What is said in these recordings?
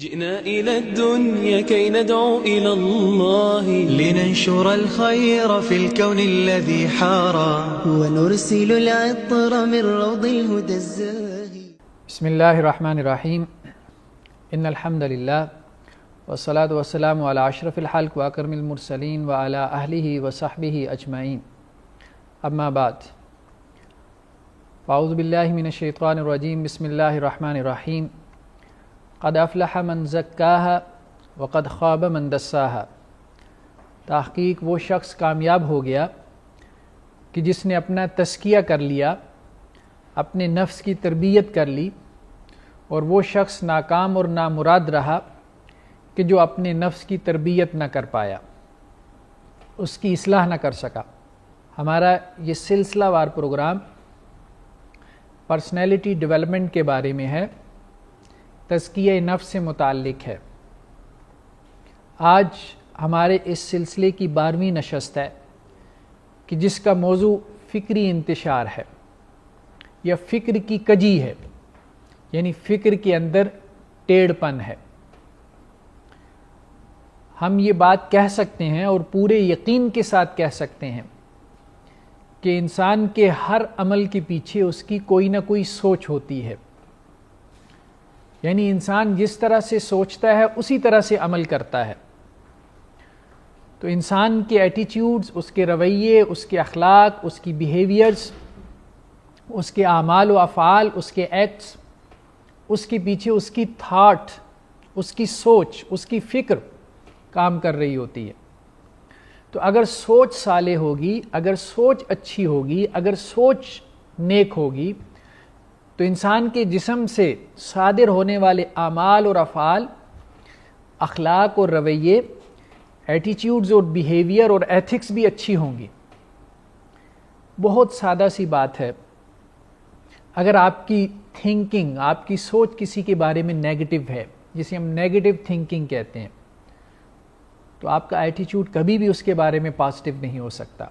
جئنا إلى الدنيا كي ندعو إلى الله لننشر الخير في الكون الذي حارى ونرسل العطر من روض الهدى الزاهي. بسم الله الرحمن الرحيم. إن الحمد لله والصلاة والسلام على أشرف الخلق وأكرم المرسلين وعلى أهله وصحبه أجمعين. أما بعد، أعوذ بالله من الشيطان الرجيم. بسم الله الرحمن الرحيم. قد افلح من زکاها وقد خاب من دساها. تحقیق وہ شخص کامیاب ہو گیا کہ جس نے اپنا تزکیہ کر لیا، اپنے نفس کی تربیت کر لی، اور وہ شخص ناکام اور نامراد رہا کہ جو اپنے نفس کی تربیت نہ کر پایا، اس کی اصلاح نہ کر سکا. ہمارا یہ سلسلہ وار پروگرام پرسنالٹی ڈیولپمنٹ کے بارے میں ہے، تزکیہ نفس سے متعلق ہے. آج ہمارے اس سلسلے کی 12ویں نشست ہے کہ جس کا موضوع فکری انتشار ہے یا فکر کی کجی ہے، یعنی فکر کے اندر ٹیڑھ پن ہے. ہم یہ بات کہہ سکتے ہیں اور پورے یقین کے ساتھ کہہ سکتے ہیں کہ انسان کے ہر عمل کے پیچھے اس کی کوئی نہ کوئی سوچ ہوتی ہے. یعنی انسان جس طرح سے سوچتا ہے اسی طرح سے عمل کرتا ہے. تو انسان کے ایٹیٹیوڈز، اس کے رویے، اس کے اخلاق، اس کی بیہیویئرز، اس کے اعمال و افعال، اس کے ایکٹس، اس کے پیچھے اس کی تھاٹ، اس کی سوچ، اس کی فکر کام کر رہی ہوتی ہے. تو اگر سوچ صالح ہوگی، اگر سوچ اچھی ہوگی، اگر سوچ نیک ہوگی، تو انسان کے جسم سے صادر ہونے والے اعمال اور افعال، اخلاق اور رویے، ایٹیٹیوڈز اور بیہیویئر اور ایتھکس بھی اچھی ہوں گی. بہت سادہ سی بات ہے، اگر آپ کی تھنکنگ، آپ کی سوچ کسی کے بارے میں نیگیٹو ہے، جسے ہم نیگیٹو تھنکنگ کہتے ہیں، تو آپ کا ایٹیٹیوڈ کبھی بھی اس کے بارے میں پازیٹیو نہیں ہو سکتا.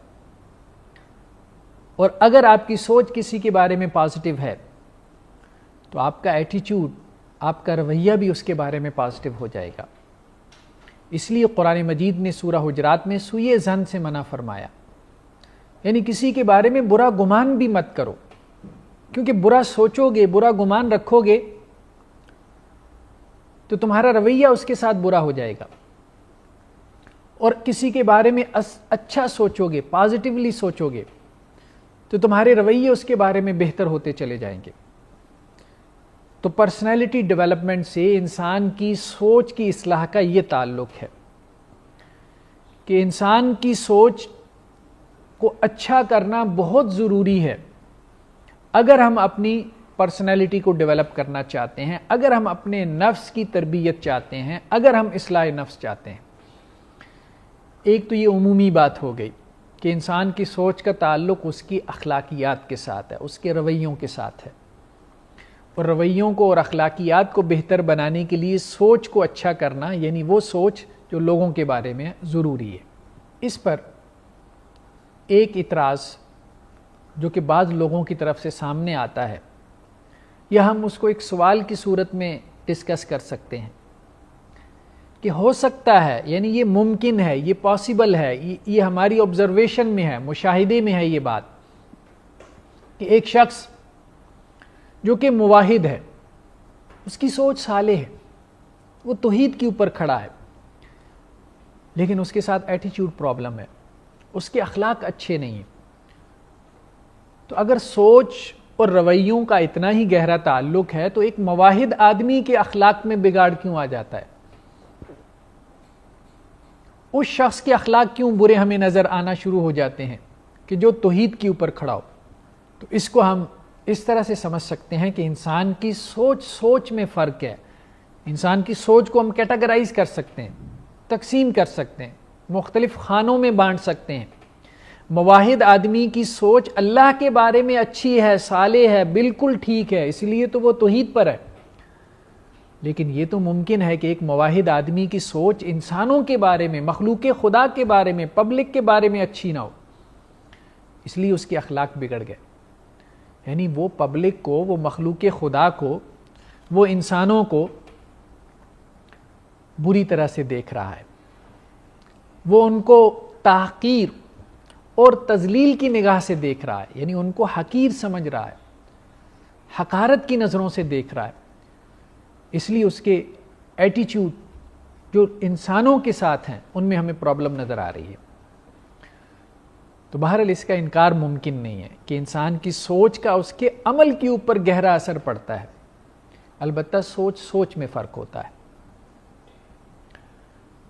اور اگر آپ کی سوچ کسی کے بارے میں پازیٹیو ہے تو آپ کا ایٹیٹیوڈ، آپ کا رویہ بھی اس کے بارے میں پازیٹیو ہو جائے گا. اس لیے قرآن مجید نے سورہ حجرات میں سوء ظن سے منع فرمایا، یعنی کسی کے بارے میں برا گمان بھی مت کرو، کیونکہ برا سوچو گے، برا گمان رکھو گے تو تمہارا رویہ اس کے ساتھ برا ہو جائے گا. اور کسی کے بارے میں اچھا سوچو گے، پازیٹیولی سوچو گے، تو تمہارے رویے اس کے بارے میں بہتر ہوتے چلے جائیں گے. تو پرسنالٹی ڈیولپمنٹ سے انسان کی سوچ کی اصلاح کا یہ تعلق ہے کہ انسان کی سوچ کو اچھا کرنا بہت ضروری ہے اگر ہم اپنی پرسنالٹی کو ڈیولپ کرنا چاہتے ہیں، اگر ہم اپنے نفس کی تربیت چاہتے ہیں، اگر ہم اصلاح نفس چاہتے ہیں. ایک تو یہ عمومی بات ہو گئی کہ انسان کی سوچ کا تعلق اس کی اخلاقیات کے ساتھ ہے، اس کے رویوں کے ساتھ ہے، اور رویوں کو اور اخلاقیات کو بہتر بنانے کے لیے سوچ کو اچھا کرنا، یعنی وہ سوچ جو لوگوں کے بارے میں ضروری ہے. اس پر ایک اعتراض جو کہ بعض لوگوں کی طرف سے سامنے آتا ہے، یا ہم اس کو ایک سوال کی صورت میں ڈسکس کر سکتے ہیں کہ ہو سکتا ہے، یعنی یہ ممکن ہے، یہ پاسبل ہے، یہ ہماری آبزرویشن میں ہے، مشاہدے میں ہے یہ بات، کہ ایک شخص جو کہ موحد ہے، اس کی سوچ صالح ہے، وہ توحید کے اوپر کھڑا ہے، لیکن اس کے ساتھ ایٹیٹیوڈ پرابلم ہے، اس کے اخلاق اچھے نہیں ہیں. تو اگر سوچ اور رویوں کا اتنا ہی گہرا تعلق ہے تو ایک موحد آدمی کے اخلاق میں بگاڑ کیوں آ جاتا ہے؟ اس شخص کے اخلاق کیوں برے ہمیں نظر آنا شروع ہو جاتے ہیں کہ جو توحید کے اوپر کھڑا ہو؟ تو اس کو ہم اس طرح سے سمجھ سکتے ہیں کہ انسان کی سوچ میں فرق ہے. انسان کی سوچ کو ہم کیٹاگرائز کر سکتے ہیں، تقسیم کر سکتے ہیں، مختلف خانوں میں بانٹ سکتے ہیں. موحد آدمی کی سوچ اللہ کے بارے میں اچھی ہے، صالح ہے، بالکل ٹھیک ہے، اس لیے تو وہ توحید پر ہے. لیکن یہ تو ممکن ہے کہ ایک موحد آدمی کی سوچ انسانوں کے بارے میں، مخلوق خدا کے بارے میں، پبلک کے بارے میں اچھی نہ ہو، اس لیے اس کے اخلاق بگڑ گئے. یعنی وہ پبلک کو، وہ مخلوق خدا کو، وہ انسانوں کو بری طرح سے دیکھ رہا ہے، وہ ان کو تحقیر اور تذلیل کی نگاہ سے دیکھ رہا ہے، یعنی ان کو حقیر سمجھ رہا ہے، حقارت کی نظروں سے دیکھ رہا ہے. اس لیے اس کے ایٹیچیوڈ جو انسانوں کے ساتھ ہیں ان میں ہمیں پرابلم نظر آ رہی ہے. تو بہرحال اس کا انکار ممکن نہیں ہے کہ انسان کی سوچ کا اس کے عمل کے اوپر گہرا اثر پڑتا ہے، البتہ سوچ میں فرق ہوتا ہے.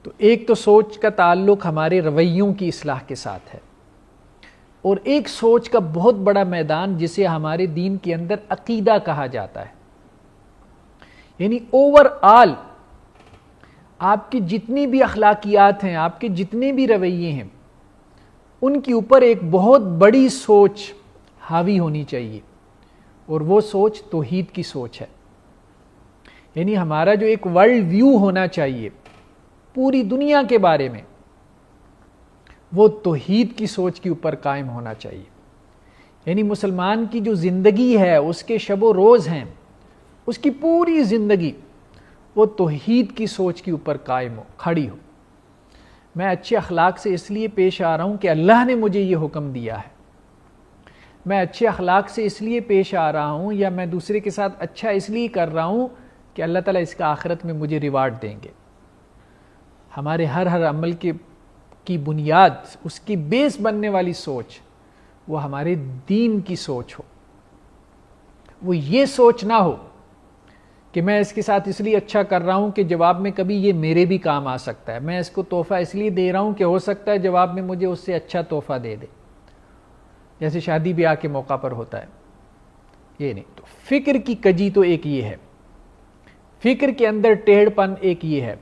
تو ایک تو سوچ کا تعلق ہمارے رویوں کی اصلاح کے ساتھ ہے، اور ایک سوچ کا بہت بڑا میدان جسے ہمارے دین کے اندر عقیدہ کہا جاتا ہے، یعنی اوور آل آپ کی جتنی بھی اخلاقیات ہیں، آپ کے جتنے بھی رویے ہیں، ان کے اوپر ایک بہت بڑی سوچ حاوی ہونی چاہیے، اور وہ سوچ توحید کی سوچ ہے. یعنی ہمارا جو ایک ورلڈ ویو ہونا چاہیے پوری دنیا کے بارے میں، وہ توحید کی سوچ کے اوپر قائم ہونا چاہیے. یعنی مسلمان کی جو زندگی ہے، اس کے شب و روز ہیں، اس کی پوری زندگی وہ توحید کی سوچ کے اوپر قائم ہو، کھڑی ہو. میں اچھے اخلاق سے اس لیے پیش آ رہا ہوں کہ اللہ نے مجھے یہ حکم دیا ہے، میں اچھے اخلاق سے اس لیے پیش آ رہا ہوں یا میں دوسرے کے ساتھ اچھا اس لیے کر رہا ہوں کہ اللہ تعالیٰ اس کا آخرت میں مجھے ریوارڈ دیں گے. ہمارے ہر عمل کی بنیاد، اس کی بیس بننے والی سوچ وہ ہمارے دین کی سوچ ہو. وہ یہ سوچ نہ ہو کہ میں اس کے ساتھ اس لیے اچھا کر رہا ہوں کہ جواب میں کبھی یہ میرے بھی کام آ سکتا ہے، میں اس کو تحفہ اس لیے دے رہا ہوں کہ ہو سکتا ہے جواب میں مجھے اس سے اچھا تحفہ دے دے، جیسے شادی بیاہ کے موقع پر ہوتا ہے. یہ نہیں. تو فکر کی کجی تو ایک یہ ہے، فکر کے اندر ٹیڑھ پن ایک یہ ہے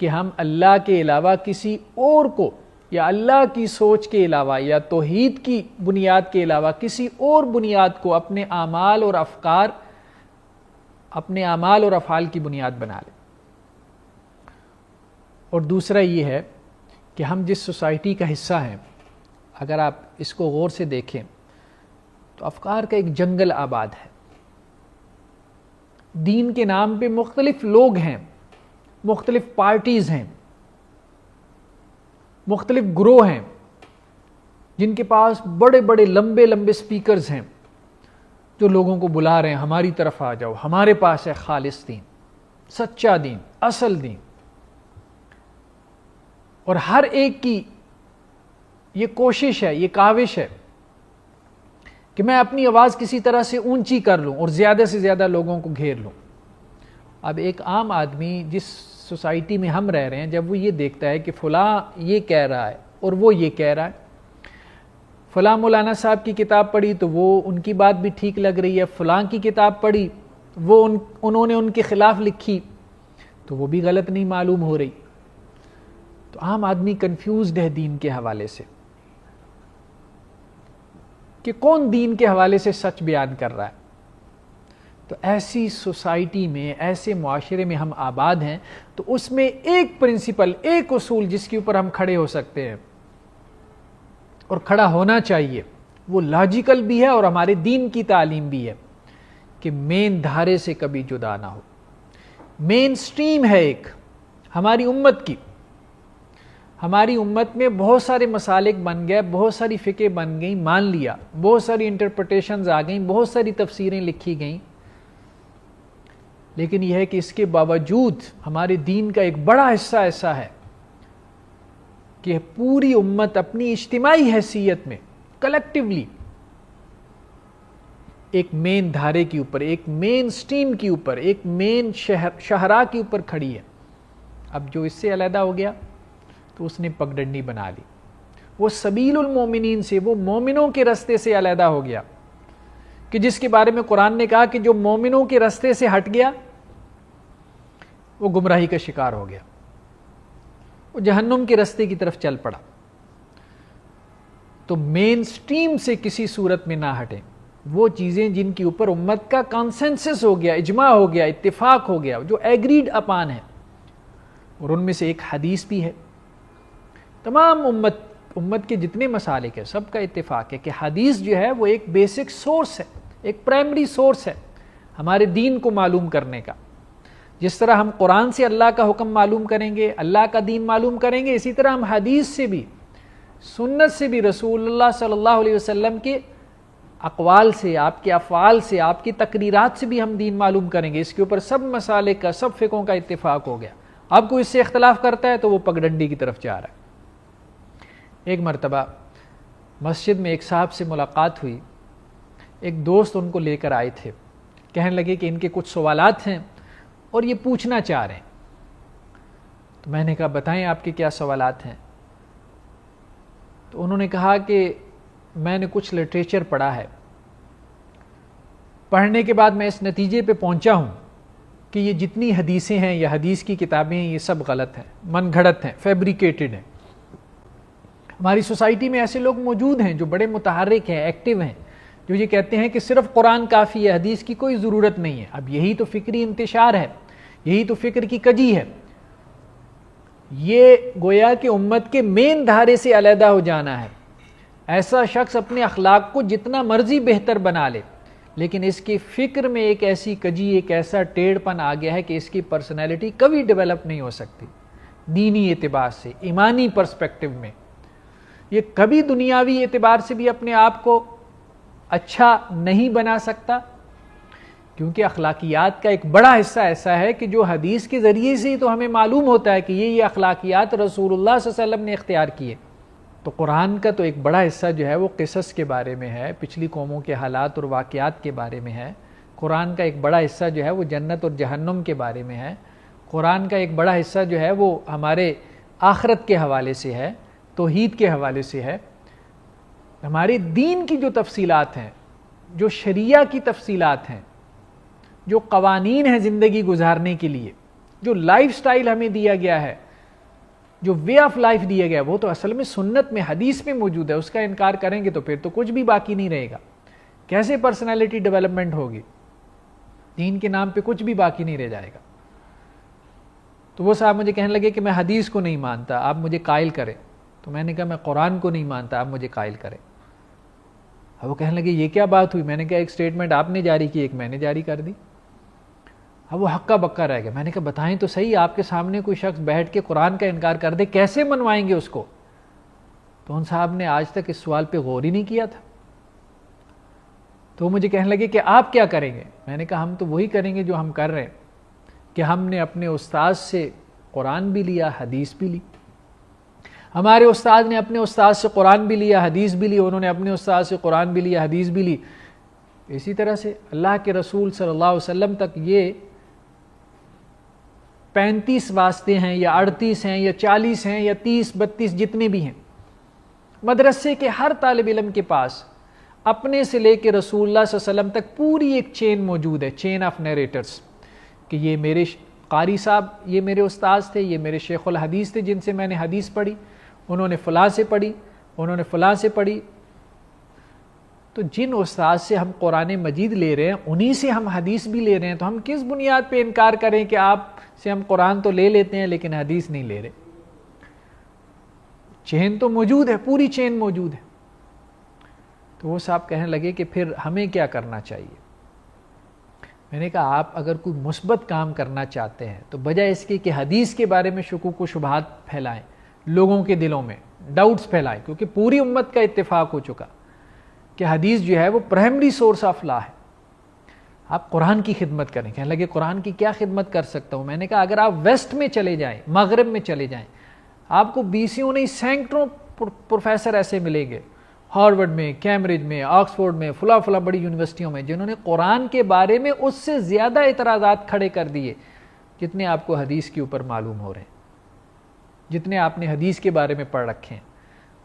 کہ ہم اللہ کے علاوہ کسی اور کو، یا اللہ کی سوچ کے علاوہ، یا توحید کی بنیاد کے علاوہ کسی اور بنیاد کو اپنے اعمال اور افکار، اپنے اعمال اور افعال کی بنیاد بنا لیں. اور دوسرا یہ ہے کہ ہم جس سوسائٹی کا حصہ ہیں، اگر آپ اس کو غور سے دیکھیں تو افکار کا ایک جنگل آباد ہے. دین کے نام پہ مختلف لوگ ہیں، مختلف پارٹیز ہیں، مختلف گروہ ہیں، جن کے پاس بڑے بڑے لمبے لمبے سپیکرز ہیں جو لوگوں کو بلا رہے ہیں ہماری طرف آ جاؤ، ہمارے پاس ہے خالص دین، سچا دین، اصل دین. اور ہر ایک کی یہ کوشش ہے، یہ کاوش ہے کہ میں اپنی آواز کسی طرح سے اونچی کر لوں اور زیادہ سے زیادہ لوگوں کو گھیر لوں. اب ایک عام آدمی جس سوسائٹی میں ہم رہ رہے ہیں، جب وہ یہ دیکھتا ہے کہ فلاں یہ کہہ رہا ہے اور وہ یہ کہہ رہا ہے، فلاں مولانا صاحب کی کتاب پڑھی تو وہ ان کی بات بھی ٹھیک لگ رہی ہے، فلاں کی کتاب پڑھی وہ انہوں نے ان کے خلاف لکھی تو وہ بھی غلط نہیں معلوم ہو رہی. تو عام آدمی کنفیوزڈ ہے دین کے حوالے سے کہ کون دین کے حوالے سے سچ بیان کر رہا ہے. تو ایسی سوسائٹی میں، ایسے معاشرے میں ہم آباد ہیں، تو اس میں ایک پرنسپل، ایک اصول جس کے اوپر ہم کھڑے ہو سکتے ہیں اور کھڑا ہونا چاہیے، وہ لاجیکل بھی ہے اور ہمارے دین کی تعلیم بھی ہے کہ مین دھارے سے کبھی جدا نہ ہو. مین سٹریم ہے ایک ہماری امت کی. ہماری امت میں بہت سارے مسالک بن گئے، بہت ساری فقہ بن گئیں، مان لیا، بہت ساری انٹرپریٹیشنز آ گئیں، بہت ساری تفسیریں لکھی گئیں، لیکن یہ ہے کہ اس کے باوجود ہمارے دین کا ایک بڑا حصہ ایسا ہے کہ پوری امت اپنی اجتماعی حیثیت میں کلیکٹیولی ایک مین دھارے کے اوپر، ایک مین سٹریم کے اوپر، ایک مین شاہراہ کے اوپر کھڑی ہے. اب جو اس سے علیحدہ ہو گیا تو اس نے پگڈنڈی بنا لی، وہ سبیل المومنین سے، وہ مومنوں کے رستے سے علیحدہ ہو گیا، کہ جس کے بارے میں قرآن نے کہا کہ جو مومنوں کے رستے سے ہٹ گیا وہ گمراہی کا شکار ہو گیا، وہ جہنم کے رستے کی طرف چل پڑا. تو مین سٹریم سے کسی صورت میں نہ ہٹیں. وہ چیزیں جن کے اوپر امت کا کنسنسس ہو گیا، اجماع ہو گیا، اتفاق ہو گیا، جو ایگریڈ اپان ہے، اور ان میں سے ایک حدیث بھی ہے. تمام امت کے جتنے مسالک ہیں سب کا اتفاق ہے کہ حدیث جو ہے وہ ایک بیسک سورس ہے، ایک پرائمری سورس ہے ہمارے دین کو معلوم کرنے کا. جس طرح ہم قرآن سے اللہ کا حکم معلوم کریں گے، اللہ کا دین معلوم کریں گے، اسی طرح ہم حدیث سے بھی، سنت سے بھی، رسول اللہ صلی اللہ علیہ وسلم کے اقوال سے، آپ کے افعال سے، آپ کی تقریرات سے بھی ہم دین معلوم کریں گے۔ اس کے اوپر سب مسالک کا، سب فقہوں کا اتفاق ہو گیا۔ اب کوئی اس سے اختلاف کرتا ہے تو وہ پگڈنڈی کی طرف جا رہا ہے۔ ایک مرتبہ مسجد میں ایک صاحب سے ملاقات ہوئی، ایک دوست ان کو لے کر آئے تھے، کہنے لگے کہ ان کے کچھ سوالات ہیں اور یہ پوچھنا چاہ رہے ہیں۔ تو میں نے کہا بتائیں آپ کے کیا سوالات ہیں؟ تو انہوں نے کہا کہ میں نے کچھ لٹریچر پڑھا ہے، پڑھنے کے بعد میں اس نتیجے پہ پہنچا ہوں کہ یہ جتنی حدیثیں ہیں یا حدیث کی کتابیں ہیں یہ سب غلط ہیں، من گھڑت ہیں، فیبریکیٹڈ ہیں۔ ہماری سوسائٹی میں ایسے لوگ موجود ہیں جو بڑے متحرک ہیں، ایکٹیو ہیں، جو یہ کہتے ہیں کہ صرف قرآن کافی ہے، حدیث کی کوئی ضرورت نہیں ہے۔ اب یہی تو فکری انتشار ہے، یہی تو فکر کی کجی ہے۔ یہ گویا کہ امت کے مین دھارے سے علیحدہ ہو جانا ہے۔ ایسا شخص اپنے اخلاق کو جتنا مرضی بہتر بنا لے، لیکن اس کی فکر میں ایک ایسی کجی، ایک ایسا ٹیڑھ پن آ گیا ہے کہ اس کی پرسنالٹی کبھی ڈیولپ نہیں ہو سکتی، دینی اعتبار سے، ایمانی پرسپیکٹو میں۔ یہ کبھی دنیاوی اعتبار سے بھی اپنے آپ کو اچھا نہیں بنا سکتا، کیونکہ اخلاقیات کا ایک بڑا حصہ ایسا ہے کہ جو حدیث کے ذریعے سے ہی تو ہمیں معلوم ہوتا ہے کہ یہ اخلاقیات رسول اللہ صلی اللہ علیہ وسلم نے اختیار کیے۔ تو قرآن کا تو ایک بڑا حصہ جو ہے وہ قصص کے بارے میں ہے، پچھلی قوموں کے حالات اور واقعات کے بارے میں ہے۔ قرآن کا ایک بڑا حصہ جو ہے وہ جنت اور جہنم کے بارے میں ہے۔ قرآن کا ایک بڑا حصہ جو ہے وہ ہمارے آخرت کے حوالے سے ہے، توحید کے حوالے سے ہے۔ ہمارے دین کی جو تفصیلات ہیں، جو شریعہ کی تفصیلات ہیں، جو قوانین ہیں زندگی گزارنے کے لیے، جو لائف سٹائل ہمیں دیا گیا ہے، جو وے آف لائف دیا گیا ہے، وہ تو اصل میں سنت میں، حدیث میں موجود ہے۔ اس کا انکار کریں گے تو پھر تو کچھ بھی باقی نہیں رہے گا۔ کیسے پرسنالٹی ڈیولپمنٹ ہوگی؟ دین کے نام پہ کچھ بھی باقی نہیں رہ جائے گا۔ تو وہ صاحب مجھے کہنے لگے کہ میں حدیث کو نہیں مانتا، آپ مجھے قائل کریں۔ تو میں نے کہا میں قرآن کو نہیں مانتا، آپ مجھے قائل کریں۔ اب وہ کہنے لگے یہ کیا بات ہوئی؟ میں نے کہا ایک سٹیٹمنٹ آپ نے جاری کی، ایک میں نے جاری کر دی۔ اب وہ ہکا بکا رہ گیا۔ میں نے کہا بتائیں تو صحیح، آپ کے سامنے کوئی شخص بیٹھ کے قرآن کا انکار کر دے، کیسے منوائیں گے اس کو؟ تو ان صاحب نے آج تک اس سوال پہ غور ہی نہیں کیا تھا۔ تو وہ مجھے کہنے لگے کہ آپ کیا کریں گے؟ میں نے کہا ہم تو وہی کریں گے جو ہم کر رہے ہیں، کہ ہم نے اپنے استاد سے قرآن بھی لیا، حدیث بھی لی۔ ہمارے استاد نے اپنے استاد سے قرآن بھی لیا، حدیث بھی لی، انہوں نے اپنے استاد سے قرآن بھی لیا، حدیث بھی لی۔ اسی طرح سے اللہ کے رسول صلی اللہ علیہ وسلم تک یہ 35 واسطے ہیں یا 38 ہیں یا 40 ہیں یا 30 32 جتنے بھی ہیں، مدرسے کے ہر طالب علم کے پاس اپنے سے لے کے رسول اللہ صلی اللہ علیہ وسلم تک پوری ایک چین موجود ہے، چین آف نیریٹرز، کہ یہ میرے قاری صاحب، یہ میرے استاذ تھے، یہ میرے شیخ الحدیث تھے جن سے میں نے حدیث پڑھی، انہوں نے فلاں سے پڑھی، انہوں نے فلاں سے پڑھی۔ تو جن استاذ سے ہم قرآن مجید لے رہے ہیں انہی سے ہم حدیث بھی لے رہے ہیں، تو ہم کس بنیاد پہ انکار کریں کہ آپ سے ہم قرآن تو لے لیتے ہیں لیکن حدیث نہیں لے رہے؟ چین تو موجود ہے، پوری چین موجود ہے۔ تو وہ صاحب کہنے لگے کہ پھر ہمیں کیا کرنا چاہیے؟ میں نے کہا آپ اگر کوئی مثبت کام کرنا چاہتے ہیں تو بجائے اس کے کہ حدیث کے بارے میں شکوک و شبہات پھیلائیں، لوگوں کے دلوں میں ڈاؤٹس پھیلائیں، کیونکہ پوری امت کا اتفاق ہو چکا کہ حدیث جو ہے وہ پرائمری سورس آف لا ہے، آپ قرآن کی خدمت کریں۔ کہنے لگے قرآن کی کیا خدمت کر سکتا ہوں؟ میں نے کہا اگر آپ ویسٹ میں چلے جائیں، مغرب میں چلے جائیں، آپ کو بیسیوں نہیں سینکڑوں پروفیسر ایسے ملیں گے، ہارورڈ میں، کیمبرج میں، آکسفورڈ میں، فلاں فلاں بڑی یونیورسٹیوں میں، جنہوں نے قرآن کے بارے میں اس سے زیادہ اعتراضات کھڑے کر دیے جتنے آپ کو حدیث کے اوپر معلوم ہو رہے ہیں، جتنے آپ نے حدیث کے بارے میں پڑھ رکھے ہیں۔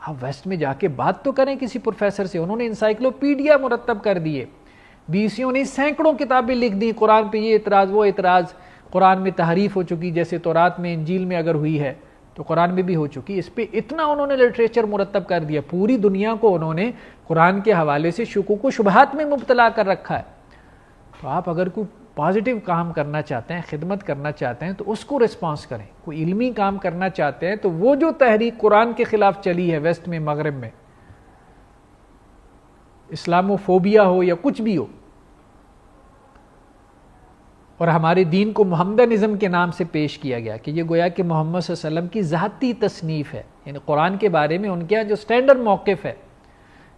آپ ویسٹ میں جا کے بات تو کریں کسی پروفیسر سے، انہوں نے انسائکلوپیڈیا مرتب کر دیے، بیسیوں نے سینکڑوں کتابیں لکھ دی، قرآن پہ یہ اعتراض وہ اعتراض، قرآن میں تحریف ہو چکی، جیسے تورات میں انجیل میں اگر ہوئی ہے تو قرآن میں بھی ہو چکی۔ اس پہ اتنا انہوں نے لٹریچر مرتب کر دیا، پوری دنیا کو انہوں نے قرآن کے حوالے سے شکوک و شبہات میں مبتلا کر رکھا ہے۔ تو آپ اگر کوئی پازیٹیو کام کرنا چاہتے ہیں، خدمت کرنا چاہتے ہیں تو اس کو ریسپانس کریں۔ کوئی علمی کام کرنا چاہتے ہیں تو وہ جو تحریک قرآن کے خلاف چلی ہے ویسٹ میں، مغرب میں، اسلاموفوبیا ہو یا کچھ بھی ہو، اور ہمارے دین کو محمدنزم کے نام سے پیش کیا گیا کہ یہ گویا کہ محمد صلی اللہ علیہ وسلم کی ذاتی تصنیف ہے. یعنی قرآن کے بارے میں ان کے یہاں جو سٹینڈرڈ موقف ہے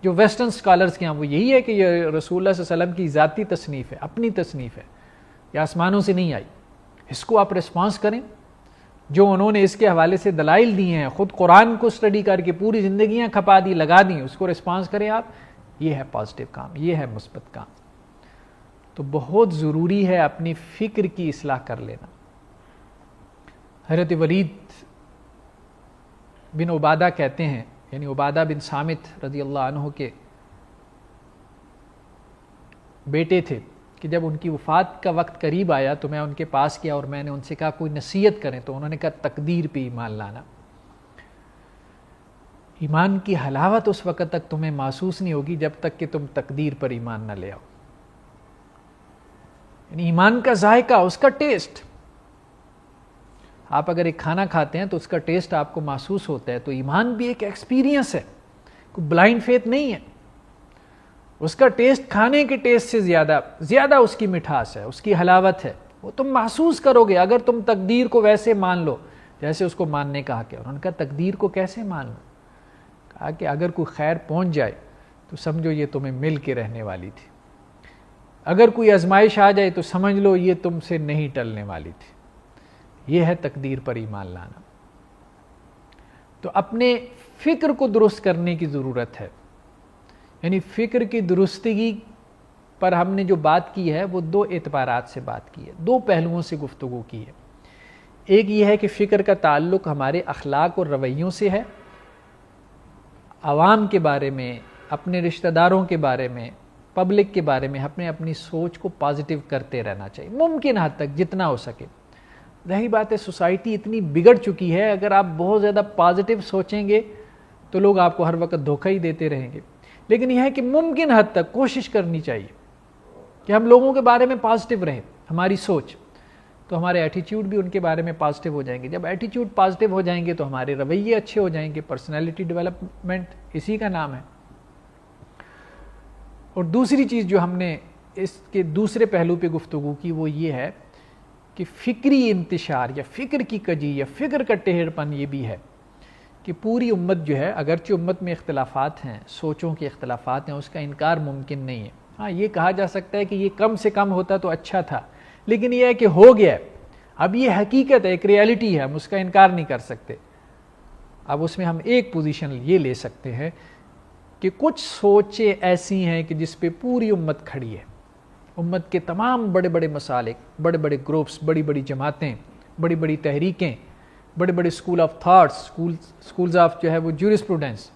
جو ویسٹرن سکالرز کے ہاں وہ یہی ہے کہ یہ رسول اللہ صلی اللہ علیہ وسلم کی ذاتی تصنیف ہے, اپنی تصنیف ہے, یہ آسمانوں سے نہیں آئی. اس کو آپ ریسپانس کریں. جو انہوں نے اس کے حوالے سے دلائل دیے ہیں, خود قرآن کو اسٹڈی کر کے پوری زندگیاں کھپا دی, لگا دیں, اس کو ریسپانس کریں آپ. یہ ہے پازیٹیو کام, یہ ہے مثبت کام. تو بہت ضروری ہے اپنی فکر کی اصلاح کر لینا. حضرت ولید بن عبادہ کہتے ہیں, یعنی عبادہ بن صامت رضی اللہ عنہ کے بیٹے تھے, کہ جب ان کی وفات کا وقت قریب آیا تو میں ان کے پاس گیا اور میں نے ان سے کہا کوئی نصیحت کریں. تو انہوں نے کہا تقدیر پہ ایمان لانا. ایمان کی حلاوت اس وقت تک تمہیں محسوس نہیں ہوگی جب تک کہ تم تقدیر پر ایمان نہ لے آؤ. یعنی ایمان کا ذائقہ, اس کا ٹیسٹ. آپ اگر ایک کھانا کھاتے ہیں تو اس کا ٹیسٹ آپ کو محسوس ہوتا ہے, تو ایمان بھی ایک ایکسپیرینس ہے, کوئی بلائنڈ فیتھ نہیں ہے. اس کا ٹیسٹ کھانے کے ٹیسٹ سے زیادہ اس کی مٹھاس ہے, اس کی حلاوت ہے, وہ تم محسوس کرو گے اگر تم تقدیر کو ویسے مان لو جیسے اس کو ماننے کا حق ہے. انہوں نے کہا تقدیر کو کیسے مان لو؟ کہا کہ اگر کوئی خیر پہنچ جائے تو سمجھو یہ تمہیں مل کے رہنے والی تھی, اگر کوئی آزمائش آ جائے تو سمجھ لو یہ تم سے نہیں ٹلنے والی تھی. یہ ہے تقدیر پر ایمان لانا. تو اپنے فکر کو درست کرنے کی ضرورت ہے. یعنی فکر کی درستگی پر ہم نے جو بات کی ہے وہ دو اعتبارات سے بات کی ہے, دو پہلوؤں سے گفتگو کی ہے. ایک یہ ہے کہ فکر کا تعلق ہمارے اخلاق اور رویوں سے ہے, عوام کے بارے میں, اپنے رشتہ داروں کے بارے میں, پبلک کے بارے میں ہمیں اپنی سوچ کو پازیٹیو کرتے رہنا چاہیے ممکن حد تک جتنا ہو سکے. ظاہر بات ہے سوسائٹی اتنی بگڑ چکی ہے, اگر آپ بہت زیادہ پازیٹیو سوچیں گے تو لوگ آپ کو ہر وقت دھوکہ ہی دیتے رہیں گے. لیکن یہ ہے کہ ممکن حد تک کوشش کرنی چاہیے کہ ہم لوگوں کے بارے میں پازیٹیو رہیں, ہماری سوچ, تو ہمارے ایٹیچیوڈ بھی ان کے بارے میں پازیٹیو ہو جائیں گے. جب ایٹیچیوڈ پازیٹیو ہو جائیں گے تو ہمارے رویے اچھے ہو جائیں گے. پرسنالٹی ڈیولپمنٹ اسی کا نام ہے. اور دوسری چیز جو ہم نے اس کے دوسرے پہلو پہ گفتگو کی وہ یہ ہے کہ فکری انتشار یا فکر کی کجی یا فکر کا ٹہر پن یہ بھی ہے کہ پوری امت جو ہے, اگرچہ امت میں اختلافات ہیں, سوچوں کے اختلافات ہیں, اس کا انکار ممکن نہیں ہے. ہاں یہ کہا جا سکتا ہے کہ یہ کم سے کم ہوتا تو اچھا تھا, لیکن یہ ہے کہ ہو گیا ہے, اب یہ حقیقت ہے, ایک ریالٹی ہے, ہم اس کا انکار نہیں کر سکتے. اب اس میں ہم ایک پوزیشن یہ لے سکتے ہیں کہ کچھ سوچیں ایسی ہیں کہ جس پہ پوری امت کھڑی ہے. امت کے تمام بڑے بڑے مسالک, بڑے بڑے گروپس, بڑی بڑی جماعتیں, بڑی بڑی تحریکیں, بڑے بڑے school of thoughts, schools of جو ہے وہ جورسپروڈنس,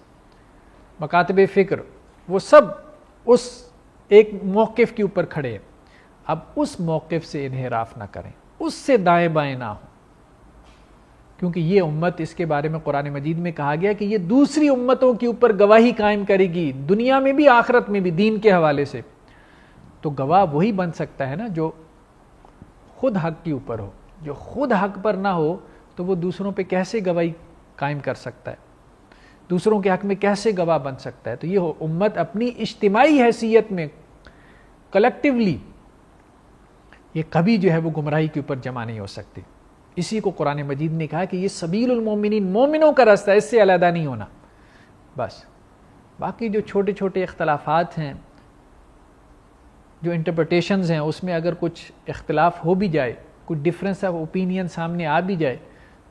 مکاتب فکر, وہ سب اس ایک موقف کے اوپر کھڑے ہیں. اب اس موقف سے انحراف نہ کریں, اس سے دائیں بائیں نہ ہوں, کیونکہ یہ امت, اس کے بارے میں قرآن مجید میں کہا گیا کہ یہ دوسری امتوں کے اوپر گواہی قائم کرے گی, دنیا میں بھی آخرت میں بھی, دین کے حوالے سے. تو گواہ وہی بن سکتا ہے نا جو خود حق کے اوپر ہو. جو خود حق پر نہ ہو تو وہ دوسروں پہ کیسے گواہی قائم کر سکتا ہے, دوسروں کے حق میں کیسے گواہ بن سکتا ہے؟ تو یہ امت اپنی اجتماعی حیثیت میں کلیکٹیولی یہ کبھی جو ہے وہ گمراہی کے اوپر جمع نہیں ہو سکتی. اسی کو قرآن مجید نے کہا کہ یہ سبیل المومنین, مومنوں کا راستہ, اس سے علیحدہ نہیں ہونا. بس باقی جو چھوٹے چھوٹے اختلافات ہیں, جو انٹرپریٹیشنز ہیں, اس میں اگر کچھ اختلاف ہو بھی جائے, کچھ ڈفرینس آف اوپینین سامنے آ بھی جائے,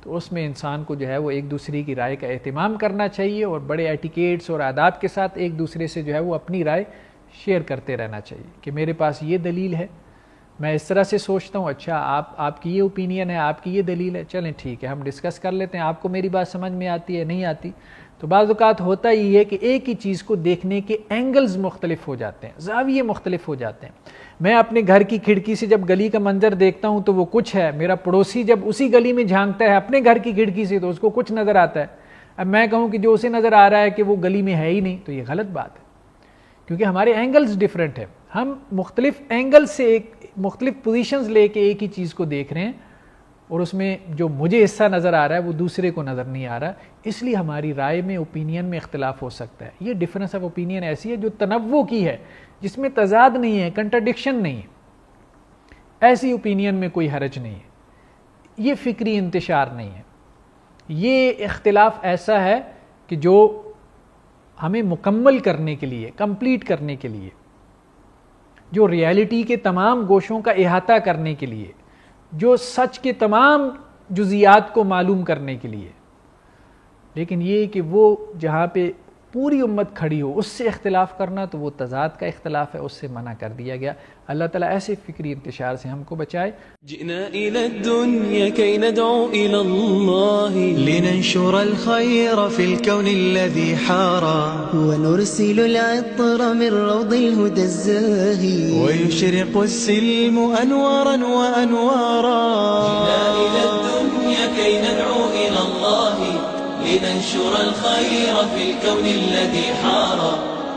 تو اس میں انسان کو جو ہے وہ ایک دوسرے کی رائے کا اہتمام کرنا چاہیے اور بڑے ایٹیکیٹس اور آداب کے ساتھ ایک دوسرے سے جو ہے وہ اپنی رائے شیئر کرتے رہنا چاہیے کہ میرے پاس یہ دلیل ہے, میں اس طرح سے سوچتا ہوں, اچھا آپ کی یہ اوپینین ہے, آپ کی یہ دلیل ہے, چلیں ٹھیک ہے ہم ڈسکس کر لیتے ہیں, آپ کو میری بات سمجھ میں آتی ہے نہیں آتی. تو بعض اوقات ہوتا ہی ہے کہ ایک ہی چیز کو دیکھنے کے اینگلز مختلف ہو جاتے ہیں, زاویے مختلف ہو جاتے ہیں. میں اپنے گھر کی کھڑکی سے جب گلی کا منظر دیکھتا ہوں تو وہ کچھ ہے, میرا پڑوسی جب اسی گلی میں جھانکتا ہے اپنے گھر کی کھڑکی سے تو اس کو کچھ نظر آتا ہے. اب میں کہوں کہ جو اسے نظر آ رہا ہے کہ وہ گلی میں ہے ہی نہیں, تو یہ غلط بات ہے, کیونکہ ہمارے اینگلز ڈفرینٹ ہیں. ہم مختلف اینگل سے ایک مختلف پوزیشنز لے کے ایک ہی چیز کو دیکھ رہے ہیں, اور اس میں جو مجھے حصہ نظر آ رہا ہے وہ دوسرے کو نظر نہیں آ رہا, اس لیے ہماری رائے میں, اوپینین میں اختلاف ہو سکتا ہے. یہ ڈفرینس آف اوپینین ایسی ہے جو تنوع کی ہے, جس میں تضاد نہیں ہے, کنٹرڈکشن نہیں ہے. ایسی اوپینین میں کوئی حرج نہیں ہے. یہ فکری انتشار نہیں ہے. یہ اختلاف ایسا ہے کہ جو ہمیں مکمل کرنے کے لیے، کمپلیٹ کرنے کے لیے، جو ریالٹی کے تمام گوشوں کا احاطہ کرنے کے لیے، جو سچ کے تمام جزیات کو معلوم کرنے کے لیے. لیکن یہ کہ وہ جہاں پہ پوری امت کھڑی ہو اس سے اختلاف کرنا تو وہ تضاد کا اختلاف ہے، اس سے منع کر دیا گیا. اللہ تعالیٰ ایسے فکری انتشار سے ہم کو بچائے. جئنا إلى الدنيا كي ندعو إلى الله لننشر الخير في الكون الذي حارى ونرسل العطر من روض الهدى الزاهي ويشرق السلم أنوارا وأنوارا. جئنا إلى الدنيا كي ندعو إلى الله لننشر الخير في الكون الذي حارى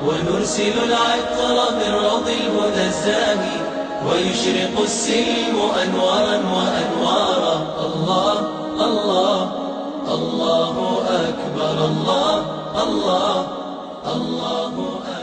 ونرسل العطر من روض الهدى الزاهي ويشرق السلم أنوارا وأنوارا. الله الله الله أكبر الله الله الله أكبر.